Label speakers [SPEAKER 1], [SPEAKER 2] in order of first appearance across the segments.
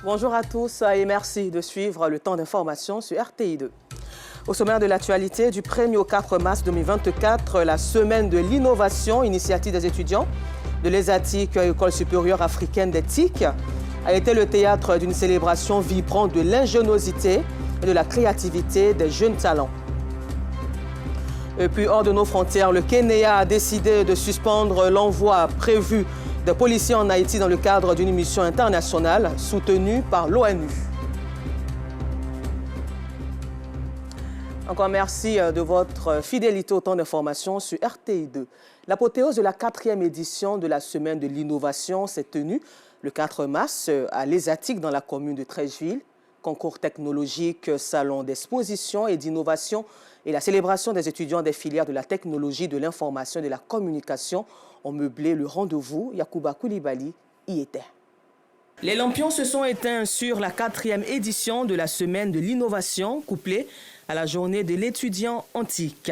[SPEAKER 1] Bonjour à tous et merci de suivre le temps d'information sur RTI2. Au sommaire de l'actualité, du 1er au 4 mars 2024, la semaine de l'innovation, initiative des étudiants de l'ESATIC, École supérieure africaine d'éthique, a été le théâtre d'une célébration vibrant de l'ingéniosité et de la créativité des jeunes talents. Et puis, hors de nos frontières, le Kenya a décidé de suspendre l'envoi prévu des policiers en Haïti dans le cadre d'une mission internationale soutenue par l'ONU. Encore merci de votre fidélité au temps d'information sur RTI2. L'apothéose de la 4e édition de la Semaine de l'innovation s'est tenue le 4 mars à l'ESATIC dans la commune de Treichville. Concours technologique, salon d'exposition et d'innovation et la célébration des étudiants des filières de la technologie, de l'information et de la communication ont meublé le rendez-vous. Yacouba Koulibaly y était. Les lampions se sont éteints sur la 4e édition de la Semaine de l'innovation, couplée à la journée de l'étudiant antique.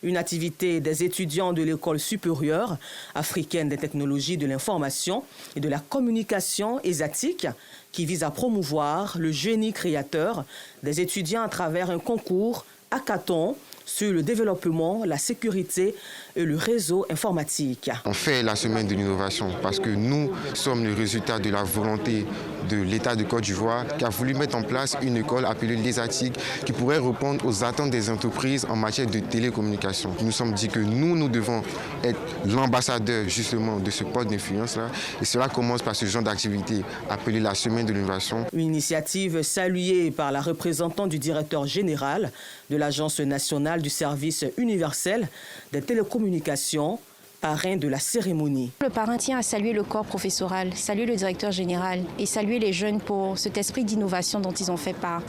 [SPEAKER 1] Une activité des étudiants de l'École supérieure africaine des technologies de l'information et de la communication ESATIC qui vise à promouvoir le génie créateur des étudiants à travers un concours hackathon sur le développement, la sécurité et le réseau informatique.
[SPEAKER 2] On fait la semaine de l'innovation parce que nous sommes le résultat de la volonté de l'État de Côte d'Ivoire qui a voulu mettre en place une école appelée l'ESATIC qui pourrait répondre aux attentes des entreprises en matière de télécommunication. Nous nous sommes dit que nous devons être l'ambassadeur justement de ce pôle d'influence-là et cela commence par ce genre d'activité appelée la semaine de l'innovation.
[SPEAKER 1] Une initiative saluée par la représentante du directeur général de l'Agence nationale du service universel des télécommunications, parrain de la cérémonie.
[SPEAKER 3] Le parrain tient à saluer le corps professoral, saluer le directeur général et saluer les jeunes pour cet esprit d'innovation dont ils ont fait part.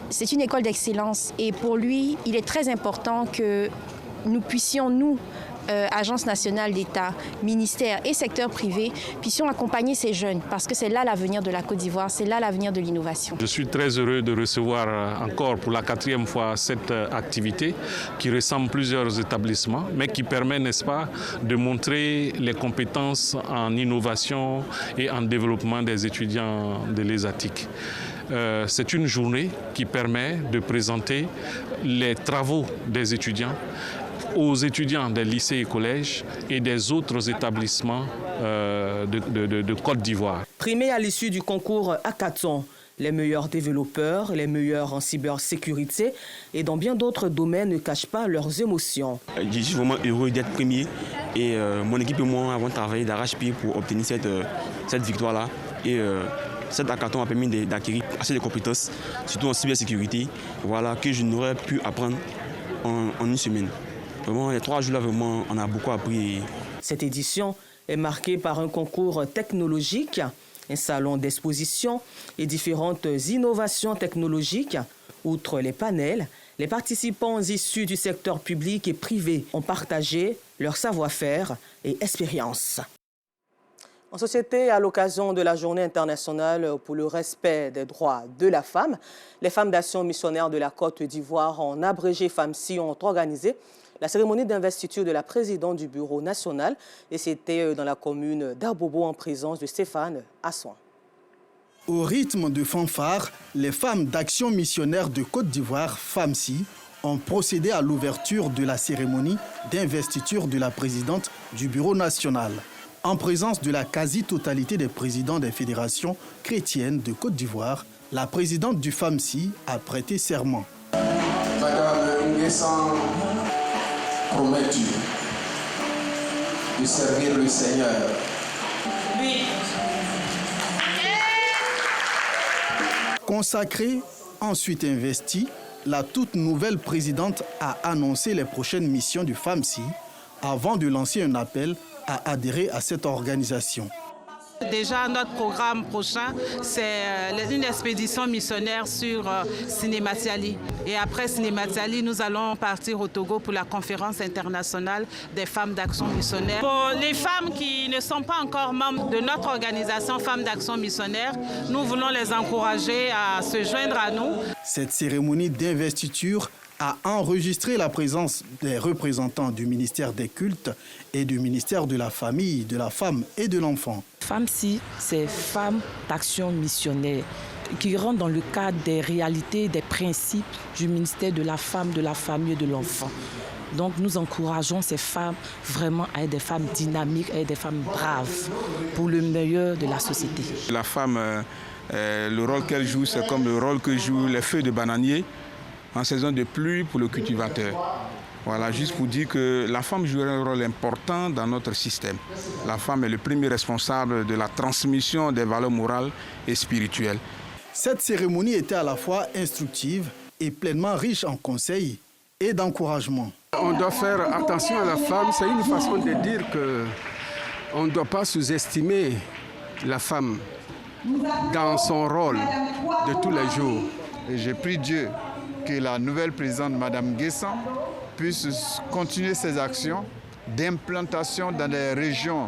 [SPEAKER 3] C'est une école d'excellence et pour lui, il est très important que nous puissions, nous, Agence nationale d'État, ministère et secteur privé, puissions accompagner ces jeunes parce que c'est là l'avenir de la Côte d'Ivoire, c'est là l'avenir de l'innovation.
[SPEAKER 4] Je suis très heureux de recevoir encore pour la 4e fois cette activité qui ressemble à plusieurs établissements, mais qui permet, n'est-ce pas, de montrer les compétences en innovation et en développement des étudiants de l'ESATIC. C'est une journée qui permet de présenter les travaux des étudiants aux étudiants des lycées et collèges et des autres établissements de Côte d'Ivoire.
[SPEAKER 1] Primés à l'issue du concours hackathon, les meilleurs développeurs, les meilleurs en cybersécurité et dans bien d'autres domaines ne cachent pas leurs émotions.
[SPEAKER 5] Je suis vraiment heureux d'être premier et mon équipe et moi avons travaillé d'arrache-pied pour obtenir cette victoire-là. Et cet hackathon a permis d'acquérir assez de compétences, surtout en cybersécurité, voilà, que je n'aurais pu apprendre en une semaine. Vraiment, les 3 jours-là, vraiment, on a beaucoup appris.
[SPEAKER 1] Cette édition est marquée par un concours technologique, un salon d'exposition et différentes innovations technologiques. Outre les panels, les participants issus du secteur public et privé ont partagé leur savoir-faire et expérience. En société, à l'occasion de la Journée internationale pour le respect des droits de la femme, les femmes d'action missionnaire de la Côte d'Ivoire, en abrégé FAMSI, ont organisé la cérémonie d'investiture de la présidente du Bureau national et c'était dans la commune d'Abobo en présence de Stéphane Assouan.
[SPEAKER 6] Au rythme de fanfare, les femmes d'action missionnaire de Côte d'Ivoire, FAMSI, ont procédé à l'ouverture de la cérémonie d'investiture de la présidente du Bureau national. En présence de la quasi-totalité des présidents des fédérations chrétiennes de Côte d'Ivoire, la présidente du FAMSI a prêté serment.
[SPEAKER 7] Madame Nguessan, promets-tu de servir le Seigneur?
[SPEAKER 8] Oui.
[SPEAKER 6] Consacrée, ensuite investie, la toute nouvelle présidente a annoncé les prochaines missions du FAMSI avant de lancer un appel à adhérer à cette organisation.
[SPEAKER 8] Déjà, notre programme prochain, c'est une expédition missionnaire sur Sinématiali. Et après Sinématiali, nous allons partir au Togo pour la conférence internationale des femmes d'action missionnaire. Pour les femmes qui ne sont pas encore membres de notre organisation Femmes d'action missionnaire, nous voulons les encourager à se joindre à nous.
[SPEAKER 6] Cette cérémonie d'investiture a enregistré la présence des représentants du ministère des Cultes et du ministère de la Famille, de la Femme et de l'Enfant.
[SPEAKER 9] FAMSI, c'est Femmes d'Action Missionnaire, qui rentre dans le cadre des réalités, des principes du ministère de la femme, de la famille et de l'enfant. Donc nous encourageons ces femmes vraiment à être des femmes dynamiques, à être des femmes braves pour le meilleur de la société.
[SPEAKER 10] La femme, le rôle qu'elle joue, c'est comme le rôle que jouent les feuilles de bananier en saison de pluie pour le cultivateur. Voilà, juste pour dire que la femme joue un rôle important dans notre système. La femme est le premier responsable de la transmission des valeurs morales et spirituelles.
[SPEAKER 6] Cette cérémonie était à la fois instructive et pleinement riche en conseils et d'encouragement.
[SPEAKER 11] On doit faire attention à la femme, c'est une façon de dire qu'on ne doit pas sous-estimer la femme dans son rôle de tous les jours.
[SPEAKER 12] Et j'ai prie Dieu que la nouvelle présidente, Mme Guessan, puisse continuer ses actions d'implantation dans des régions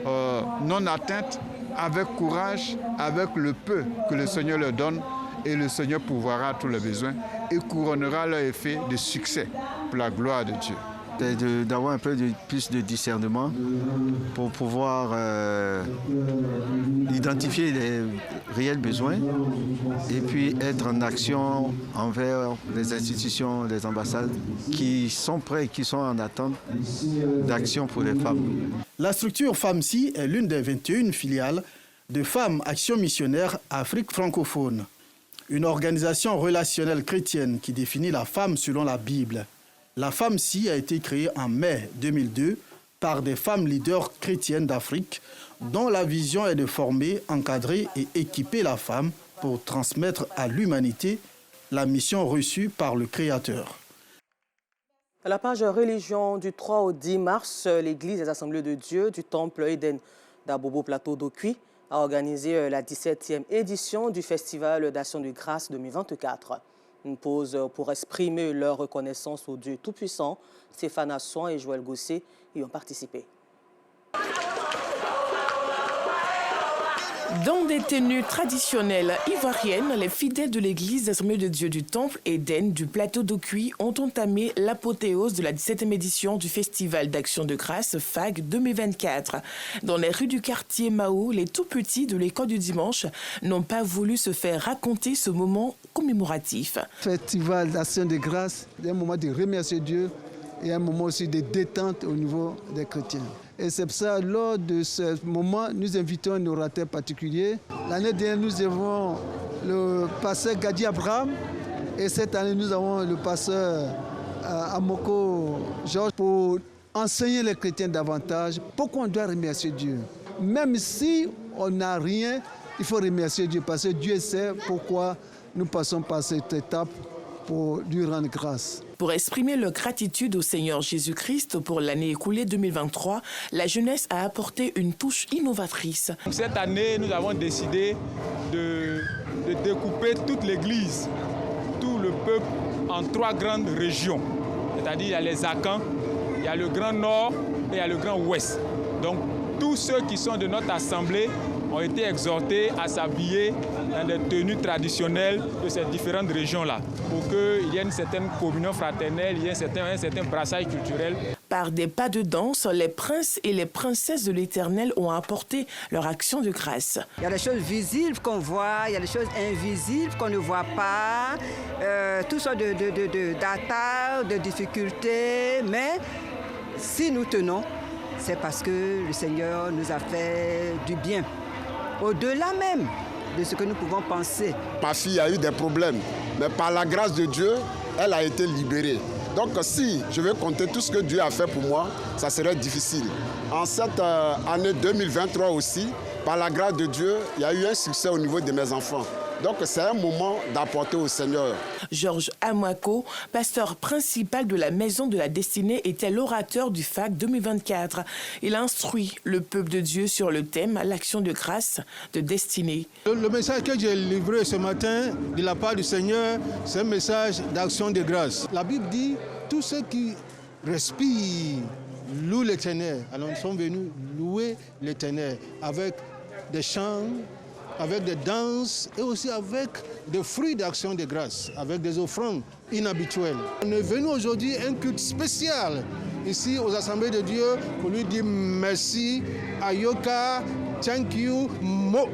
[SPEAKER 12] non atteintes, avec courage, avec le peu que le Seigneur leur donne, et le Seigneur pourvoira tous les besoins et couronnera leur effet de succès pour la gloire de Dieu.
[SPEAKER 13] D'avoir un peu plus de discernement pour pouvoir identifier les réels besoins et puis être en action envers les institutions, les ambassades qui sont prêts et qui sont en attente d'action pour les femmes.
[SPEAKER 6] La structure FAMSI est l'une des 21 filiales de Femmes Action Missionnaire Afrique francophone, une organisation relationnelle chrétienne qui définit la femme selon la Bible. La FAMSI a été créée en mai 2002 par des femmes leaders chrétiennes d'Afrique dont la vision est de former, encadrer et équiper la femme pour transmettre à l'humanité la mission reçue par le Créateur.
[SPEAKER 1] À la page religion du 3 au 10 mars, l'Église des Assemblées de Dieu du Temple Eden d'Abobo Plateau d'Okui a organisé la 17e édition du Festival d'Action de Grâce 2024. Une pause pour exprimer leur reconnaissance au Dieu Tout-Puissant. Stéphane Assoin et Joël Gossé y ont participé.
[SPEAKER 14] Dans des tenues traditionnelles ivoiriennes, les fidèles de l'église des Assemblées de Dieu du Temple Eden du Plateau d'Okui ont entamé l'apothéose de la 17e édition du Festival d'Action de Grâce FAG 2024. Dans les rues du quartier Mao, les tout-petits de l'école du dimanche n'ont pas voulu se faire raconter ce moment commémoratif.
[SPEAKER 15] Festival d'Action de Grâce, c'est un moment de remercier Dieu et un moment aussi de détente au niveau des chrétiens. Et c'est pour ça, lors de ce moment, nous invitons un orateur particulier. L'année dernière, nous avons le pasteur Gadi Abraham. Et cette année, nous avons le pasteur Amoko Georges pour enseigner les chrétiens davantage. Pourquoi on doit remercier Dieu? Même si on n'a rien, il faut remercier Dieu parce que Dieu sait pourquoi nous passons par cette étape pour lui rendre grâce.
[SPEAKER 14] Pour exprimer leur gratitude au Seigneur Jésus-Christ pour l'année écoulée 2023, la jeunesse a apporté une touche innovatrice.
[SPEAKER 16] Cette année, nous avons décidé de découper toute l'Église, tout le peuple, en 3 grandes régions. C'est-à-dire, il y a les Akans, il y a le Grand Nord et il y a le Grand Ouest. Donc, tous ceux qui sont de notre assemblée ont été exhortés à s'habiller dans des tenues traditionnelles de ces différentes régions-là, pour qu'il y ait une certaine communion fraternelle, il y ait un certain brassage culturel.
[SPEAKER 14] Par des pas de danse, les princes et les princesses de l'Éternel ont apporté leur action de grâce.
[SPEAKER 17] Il y a des choses visibles qu'on voit, il y a des choses invisibles qu'on ne voit pas, toutes sortes d'attaques, de difficultés, mais si nous tenons, c'est parce que le Seigneur nous a fait du bien. Au-delà même de ce que nous pouvons penser.
[SPEAKER 18] Ma fille a eu des problèmes, mais par la grâce de Dieu, elle a été libérée. Donc si je veux compter tout ce que Dieu a fait pour moi, ça serait difficile. En cette année 2023 aussi, par la grâce de Dieu, il y a eu un succès au niveau de mes enfants. Donc c'est un moment d'apporter au Seigneur.
[SPEAKER 14] Georges Amwako, pasteur principal de la Maison de la Destinée, était l'orateur du FAG 2024. Il a instruit le peuple de Dieu sur le thème « L'action de grâce de destinée ».
[SPEAKER 19] Le message que j'ai livré ce matin de la part du Seigneur, c'est un message d'action de grâce. La Bible dit « Tous ceux qui respirent louent l'Éternel ». Alors nous sommes venus louer l'Éternel avec des chants, avec des danses et aussi avec des fruits d'action de grâce, avec des offrandes inhabituelles. On est venu aujourd'hui un culte spécial ici aux Assemblées de Dieu pour lui dire merci à Yoka Thank you, Mo.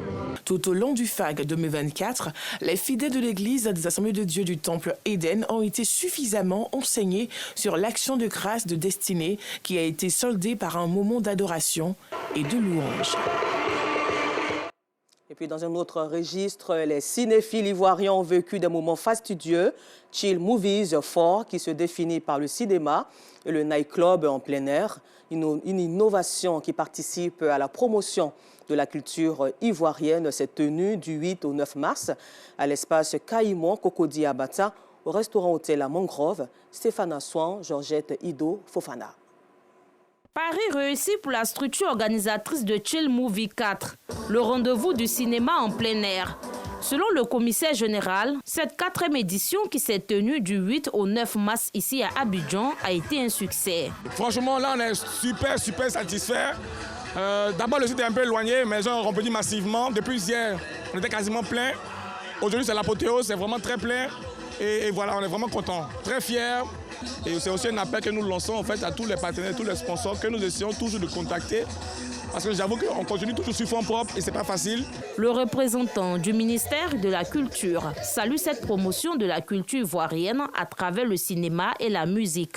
[SPEAKER 14] Tout au long du FAG 2024, les fidèles de l'Église des Assemblées de Dieu du Temple Éden ont été suffisamment enseignés sur l'action de grâce de destinée qui a été soldée par un moment d'adoration et de louange.
[SPEAKER 1] Et puis dans un autre registre, les cinéphiles ivoiriens ont vécu des moments fastidieux. Chill Movies 4, qui se définit par le cinéma et le nightclub en plein air, une innovation qui participe à la promotion de la culture ivoirienne, s'est tenue du 8 au 9 mars à l'espace Caïmon, Cocody Abata, au restaurant-hôtel La Mangrove. Stéphane Assouan, Georgette Ido, Fofana.
[SPEAKER 20] Paris réussi pour la structure organisatrice de Chill Movie 4, le rendez-vous du cinéma en plein air. Selon le commissaire général, cette 4e édition qui s'est tenue du 8 au 9 mars ici à Abidjan a été un succès.
[SPEAKER 21] Franchement, là, on est super satisfait. D'abord, le site est un peu éloigné, mais les gens ont rempli massivement. Depuis hier, on était quasiment plein. Aujourd'hui, c'est l'apothéose, c'est vraiment très plein. Et voilà, on est vraiment contents, très fiers. Et c'est aussi un appel que nous lançons en fait, à tous les partenaires, tous les sponsors, que nous essayons toujours de contacter. Parce que j'avoue qu'on continue toujours sur fond propre et c'est pas facile.
[SPEAKER 20] Le représentant du ministère de la Culture salue cette promotion de la culture ivoirienne à travers le cinéma et la musique.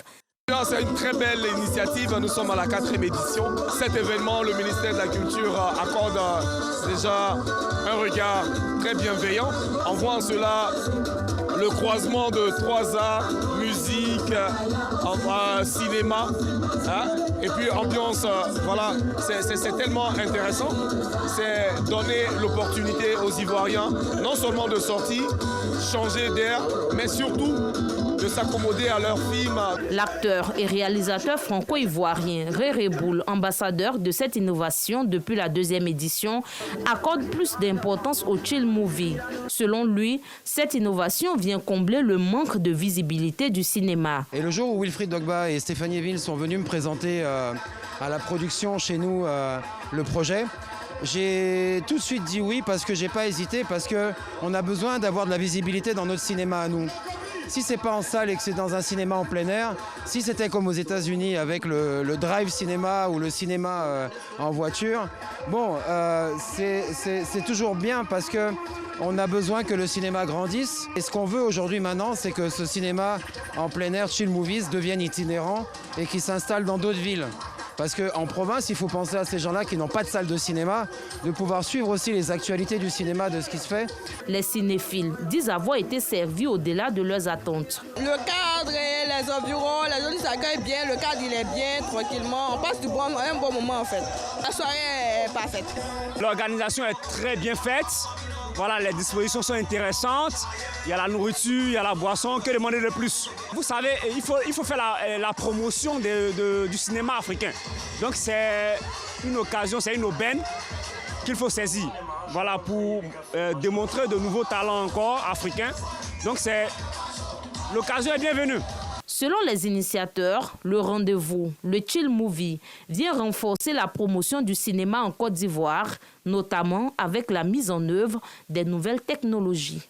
[SPEAKER 21] C'est une très belle initiative, nous sommes à la 4e édition. Cet événement, le ministère de la Culture accorde déjà un regard très bienveillant. On voit en cela le croisement de 3 arts, musique, cinéma, et puis ambiance, voilà, c'est tellement intéressant. C'est donner l'opportunité aux Ivoiriens, non seulement de sortir, changer d'air, mais surtout de s'accommoder à leur film.
[SPEAKER 20] L'acteur et réalisateur franco-ivoirien Réré Boul, ambassadeur de cette innovation depuis la 2e édition, accorde plus d'importance au chill movie. Selon lui, cette innovation vient combler le manque de visibilité du cinéma.
[SPEAKER 22] Et le jour où Wilfried Dogba et Stéphanie Eville sont venus me présenter à la production chez nous le projet, j'ai tout de suite dit oui parce que j'ai pas hésité, parce qu'on a besoin d'avoir de la visibilité dans notre cinéma à nous. Si c'est pas en salle et que c'est dans un cinéma en plein air, si c'était comme aux États-Unis avec le drive cinéma ou le cinéma en voiture, bon, c'est toujours bien parce que on a besoin que le cinéma grandisse. Et ce qu'on veut aujourd'hui maintenant, c'est que ce cinéma en plein air, Chill Movies, devienne itinérant et qu'il s'installe dans d'autres villes. Parce qu'en province, il faut penser à ces gens-là qui n'ont pas de salle de cinéma, de pouvoir suivre aussi les actualités du cinéma, de ce qui se fait.
[SPEAKER 20] Les cinéphiles disent avoir été servis au-delà de leurs attentes.
[SPEAKER 23] Le cadre, les environs, les gens s'accueillent bien, le cadre il est bien, tranquillement. On passe un bon moment en fait. La soirée est parfaite.
[SPEAKER 24] L'organisation est très bien faite. Voilà, les dispositions sont intéressantes. Il y a la nourriture, il y a la boisson. Que demander de plus? Vous savez, il faut faire la promotion du cinéma africain. Donc c'est une occasion, c'est une aubaine qu'il faut saisir. Voilà, pour démontrer de nouveaux talents encore africains. Donc l'occasion est bienvenue.
[SPEAKER 20] Selon les initiateurs, le rendez-vous, le Chill Movie, vient renforcer la promotion du cinéma en Côte d'Ivoire, notamment avec la mise en œuvre des nouvelles technologies.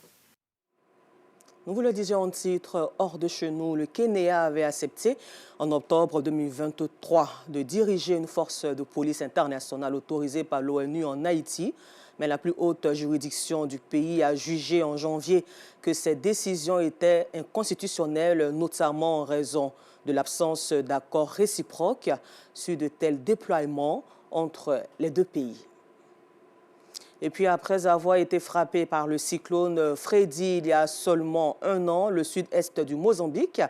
[SPEAKER 1] Nous vous le disions en titre, hors de chez nous, le Kenya avait accepté en octobre 2023 de diriger une force de police internationale autorisée par l'ONU en Haïti. Mais la plus haute juridiction du pays a jugé en janvier que cette décision était inconstitutionnelle, notamment en raison de l'absence d'accord réciproque sur de tels déploiements entre les deux pays. Et puis, après avoir été frappé par le cyclone Freddy il y a seulement 1 an, le sud-est du Mozambique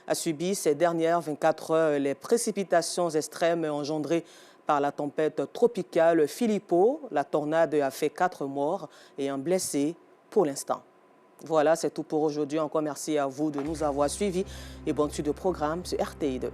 [SPEAKER 1] a subi ces dernières 24 heures les précipitations extrêmes engendrées par la tempête tropicale Filippo. La tornade a fait 4 morts et un blessé pour l'instant. Voilà, c'est tout pour aujourd'hui. Encore merci à vous de nous avoir suivis et bonne suite de programme sur RTI2.